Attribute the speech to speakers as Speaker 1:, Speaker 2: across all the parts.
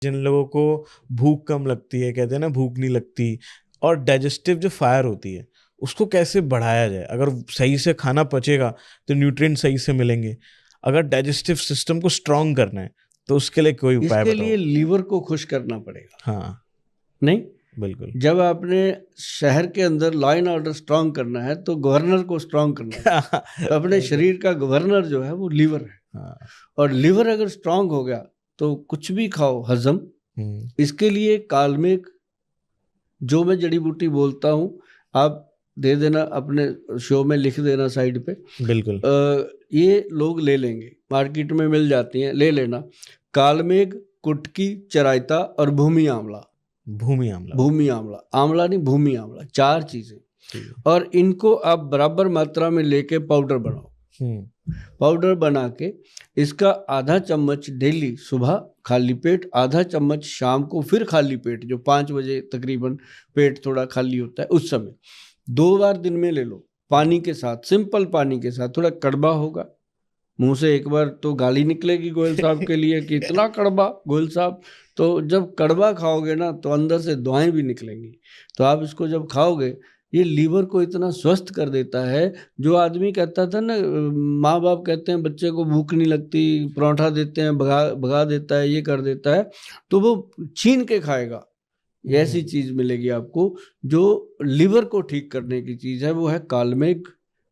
Speaker 1: जिन लोगों को भूख कम लगती है, कहते हैं ना भूख नहीं लगती, और डाइजेस्टिव जो फायर होती है उसको कैसे बढ़ाया जाए? अगर सही से खाना पचेगा तो न्यूट्रिएंट सही से मिलेंगे। अगर डाइजेस्टिव सिस्टम को स्ट्रांग करना है तो उसके लिए कोई उपाय
Speaker 2: इसके
Speaker 1: बताओ।
Speaker 2: लिए लीवर को खुश करना पड़ेगा।
Speaker 1: हाँ
Speaker 2: नहीं,
Speaker 1: बिल्कुल।
Speaker 2: जब आपने शहर के अंदर लॉ एंड ऑर्डर स्ट्रांग करना है तो गवर्नर को स्ट्रांग करना है। तो अपने शरीर का गवर्नर जो है वो लीवर है।
Speaker 1: हाँ।
Speaker 2: और लीवर अगर स्ट्रांग हो गया तो कुछ भी खाओ हजम। इसके लिए कालमेघ, जो मैं जड़ी बूटी बोलता हूँ, आप दे देना, अपने शो में लिख देना साइड पे।
Speaker 1: बिल्कुल।
Speaker 2: ये लोग ले लेंगे, मार्केट में मिल जाती हैं, ले लेना। कालमेघ, कुटकी, चराइता और भूमि आंवला।
Speaker 1: भूमि आंवला।
Speaker 2: भूमि आंवला, आंवला नहीं, भूमि आंवला, 4 चीजें। और इनको आप बराबर मात्रा में लेके पाउडर बनाओ। पाउडर बना के इसका आधा चम्मच डेली सुबह खाली पेट, आधा चम्मच शाम को, फिर खाली पेट, जो 5 बजे तकरीबन पेट थोड़ा खाली होता है उस समय 2 बार दिन में ले लो, पानी के साथ, सिंपल पानी के साथ। थोड़ा कड़वा होगा, मुंह से एक बार तो गाली निकलेगी गोयल साहब के लिए कि इतना कड़वा गोयल साहब। तो जब कड़वा खाओगे ना तो अंदर से दुआएं भी निकलेंगी। तो आप इसको जब खाओगे, ये लीवर को इतना स्वस्थ कर देता है। जो आदमी कहता था ना, माँ बाप कहते हैं बच्चे को भूख नहीं लगती, पराठा देते हैं, भगा देता है, ये कर देता है, तो वो छीन के खाएगा। ऐसी चीज मिलेगी आपको जो लिवर को ठीक करने की चीज है। वो है कालमेघ,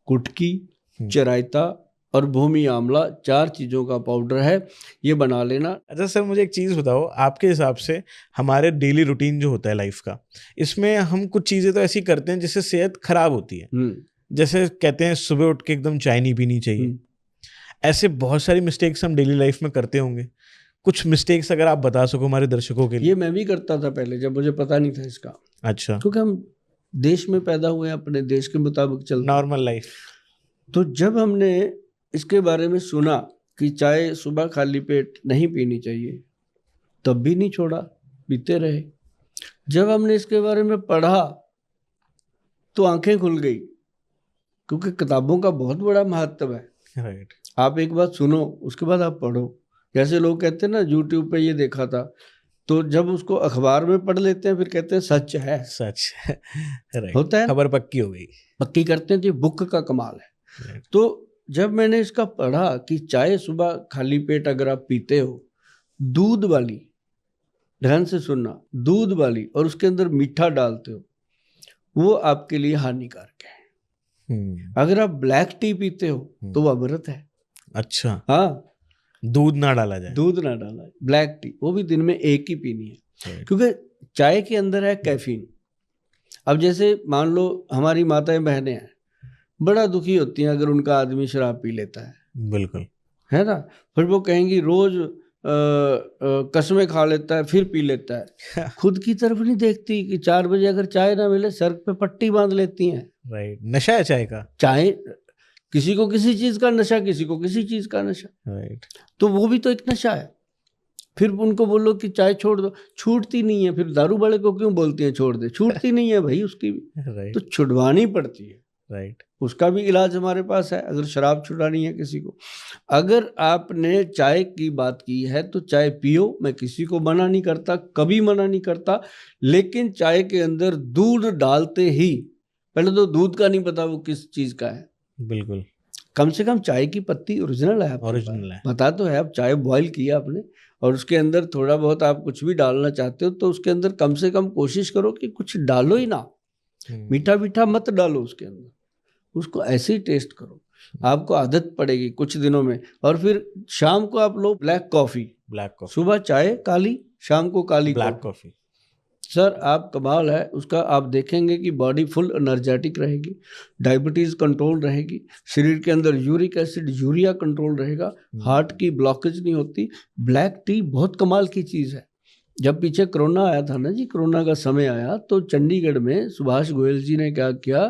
Speaker 2: कुटकी, चराइता और भूमि आंवला। 4 चीजों का पाउडर है, ये बना लेना।
Speaker 1: अच्छा सर, मुझे एक चीज़ बताओ, आपके हिसाब से हमारे डेली रूटीन जो होता है लाइफ का, इसमें हम कुछ चीज़ें तो ऐसी करते हैं जिससे सेहत खराब होती है। जैसे कहते हैं सुबह उठ के एकदम चाय नहीं पीनी चाहिए। ऐसे बहुत सारी मिस्टेक्स हम डेली लाइफ में करते होंगे। कुछ मिस्टेक्स अगर आप बता सको हमारे दर्शकों के लिए।
Speaker 2: ये मैं भी करता था पहले, जब मुझे पता नहीं था इसका।
Speaker 1: अच्छा।
Speaker 2: क्योंकि हम देश में पैदा हुए, अपने देश के मुताबिक चलते,
Speaker 1: नॉर्मल लाइफ।
Speaker 2: तो जब हमने इसके बारे में सुना कि चाय सुबह खाली पेट नहीं पीनी चाहिए, तब भी नहीं छोड़ा, पीते रहे। जब हमने इसके बारे में पढ़ा तो आंखें खुल गई, क्योंकि किताबों का बहुत बड़ा महत्व है।
Speaker 1: राइट।
Speaker 2: आप एक बात सुनो, उसके बाद आप पढ़ो। जैसे लोग कहते हैं ना, यूट्यूब पे ये देखा था, तो जब उसको अखबार में पढ़ लेते हैं फिर कहते हैं सच है।
Speaker 1: सच है। राइट।
Speaker 2: होता है,
Speaker 1: खबर पक्की हो गई,
Speaker 2: पक्की करते हैं, तो बुक का कमाल है। तो जब मैंने इसका पढ़ा कि चाय सुबह खाली पेट अगर आप पीते हो, दूध वाली, ध्यान से सुनना, दूध वाली, और उसके अंदर मीठा डालते हो, वो आपके लिए हानिकारक है। अगर आप ब्लैक टी पीते हो तो वो अमृत है। अच्छा। हाँ,
Speaker 1: दूध ना डाला जाए।
Speaker 2: दूध ना डाला जाए, ब्लैक टी, वो भी दिन में एक ही पीनी है, क्योंकि चाय के अंदर है कैफीन। अब जैसे मान लो हमारी माताएं बहनें हैं, बड़ा दुखी होती हैं अगर उनका आदमी शराब पी लेता है।
Speaker 1: बिल्कुल,
Speaker 2: है ना। फिर वो कहेंगी रोज कसमें खा लेता है, फिर पी लेता है। खुद की तरफ नहीं देखती कि 4 बजे अगर चाय ना मिले सर पे पट्टी बांध लेती हैं।
Speaker 1: राइट। नशा है चाय का।
Speaker 2: चाय, किसी को किसी चीज का नशा, किसी को किसी चीज का नशा।
Speaker 1: राइट।
Speaker 2: तो वो भी तो एक नशा है। फिर उनको बोलो कि चाय छोड़ दो, छूटती नहीं है। फिर दारू वाले को क्यों बोलती है छोड़ दे, छूटती नहीं है भाई उसकी भी। तो छुड़वानी पड़ती है।
Speaker 1: राइट।
Speaker 2: उसका भी इलाज हमारे पास है, अगर शराब छुड़ानी है किसी को। अगर आपने चाय की बात की है तो चाय पियो, मैं किसी को मना नहीं करता, कभी मना नहीं करता। लेकिन चाय के अंदर दूध डालते ही पहले तो दूध का नहीं पता वो किस चीज का है।
Speaker 1: बिल्कुल।
Speaker 2: कम से कम चाय की पत्ती ओरिजिनल है,
Speaker 1: ओरिजिनल है,
Speaker 2: पता तो है। आप चाय बॉईल किया आपने और उसके अंदर थोड़ा बहुत आप कुछ भी डालना चाहते हो तो उसके अंदर कम से कम कोशिश करो कि कुछ डालो ही ना। मीठा मीठा मत डालो उसके अंदर, उसको ऐसे ही टेस्ट करो। आपको आदत पड़ेगी कुछ दिनों में। और फिर शाम को आप लो ब्लैक कॉफी।
Speaker 1: ब्लैक कॉफी,
Speaker 2: सुबह चाय काली, शाम को काली
Speaker 1: ब्लैक कॉफी।
Speaker 2: सर आप कमाल है उसका। आप देखेंगे कि बॉडी फुल एनर्जेटिक रहेगी, डायबिटीज कंट्रोल रहेगी, शरीर के अंदर यूरिक एसिड यूरिया कंट्रोल रहेगा, हार्ट की ब्लॉकेज नहीं होती। ब्लैक टी बहुत कमाल की चीज़ है। जब पीछे कोरोना आया था ना जी, कोरोना का समय आया तो चंडीगढ़ में सुभाष गोयल जी ने क्या किया,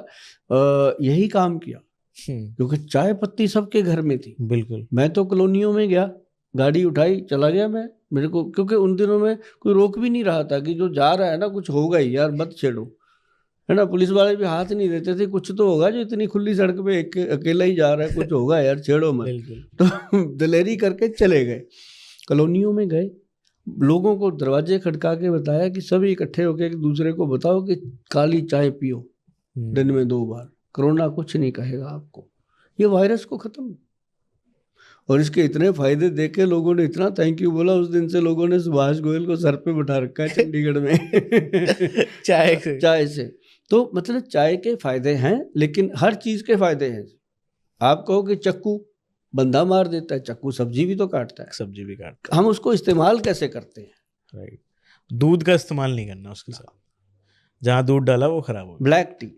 Speaker 2: यही काम किया, क्योंकि चाय पत्ती सबके घर में थी।
Speaker 1: बिल्कुल।
Speaker 2: मैं तो कॉलोनियों में गया, गाड़ी उठाई चला गया मैं, मेरे को, क्योंकि उन दिनों में कोई रोक भी नहीं रहा था कि जो जा रहा है ना कुछ होगा ही यार, मत छेड़ो, है ना। पुलिस वाले भी हाथ नहीं देते थे, कुछ तो होगा जो इतनी खुली सड़क पे अकेला ही जा रहा है, कुछ होगा यार, छेड़ो मत। तो दिलेरी करके चले गए, कॉलोनियों में गए, लोगों को दरवाजे खटका के बताया कि सभी इकट्ठे होकर एक दूसरे को बताओ कि काली चाय पियो दिन में 2 बार, कोरोना कुछ नहीं कहेगा आपको, ये वायरस को खत्म। और इसके इतने फायदे देके लोगों ने इतना थैंक यू बोला, उस दिन से लोगों ने सुभाष गोयल को सर पे बैठा रखा है चंडीगढ़ में चाय से। तो मतलब चाय के फायदे हैं, लेकिन हर चीज के फायदे हैं। आप कहो कि चक्कू बंदा मार देता है, चक्कू सब्जी भी तो काटता है,
Speaker 1: सब्जी भी काटता
Speaker 2: हम उसको इस्तेमाल कैसे करते हैं?
Speaker 1: राइट। दूध का इस्तेमाल नहीं करना उसके साथ, जहाँ दूध डाला वो खराब हो।
Speaker 2: ब्लैक टी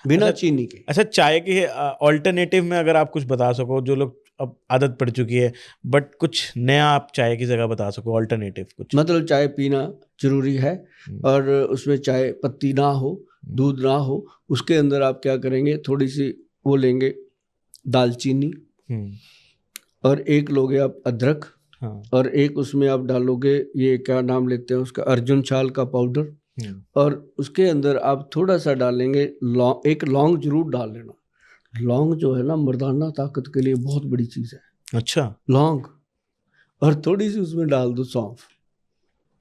Speaker 2: बिना चीनी के।
Speaker 1: अच्छा, चाय के ऑल्टरनेटिव में अगर आप कुछ बता सको, जो लोग अब आदत पड़ चुकी है, बट कुछ नया आप चाय की जगह बता सको, ऑल्टरनेटिव कुछ।
Speaker 2: मतलब चाय पीना जरूरी है और उसमें चाय पत्ती ना हो, दूध ना हो, उसके अंदर आप क्या करेंगे, थोड़ी सी वो लेंगे दालचीनी, और एक लोगे आप अदरक, और एक उसमें आप डालोगे ये क्या नाम लेते हैं उसका, अर्जुन छाल का पाउडर, और उसके अंदर आप थोड़ा सा डालेंगे एक लौंग जरूर डाल लेना। लौंग जो है ना मर्दाना ताकत के लिए बहुत बड़ी चीज है।
Speaker 1: अच्छा।
Speaker 2: लौंग, और थोड़ी सी उसमें डाल दो सौंफ।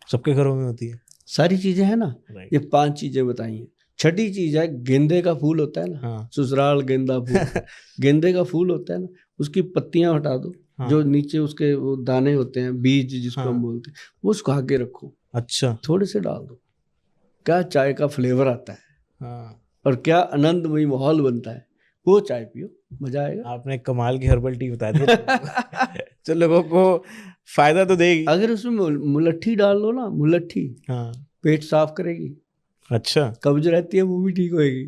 Speaker 1: सबके घरों में होती है
Speaker 2: सारी चीजें हैं ना। ये 5 चीजें बताई हैं। छठी चीज है गेंदे का फूल होता है ना, ससुराल गेंदा फूल गेंदे का फूल होता है ना, उसकी पत्तियां हटा दो, जो नीचे उसके वो दाने होते हैं, बीज जिसको हम बोलते हैं, वो सुखा के रखो।
Speaker 1: अच्छा।
Speaker 2: थोड़े से डाल दो, क्या चाय का फ्लेवर आता है। और क्या आनंदमयी माहौल बनता है। वो चाय पियो, मजा आएगा।
Speaker 1: आपने कमाल की हर्बल टी बता दी तो लोगों को फायदा तो देगी।
Speaker 2: अगर उसमें मुलट्ठी डाल लो ना, मुलट्ठी पेट साफ करेगी।
Speaker 1: अच्छा।
Speaker 2: कब्ज रहती है वो भी ठीक होएगी।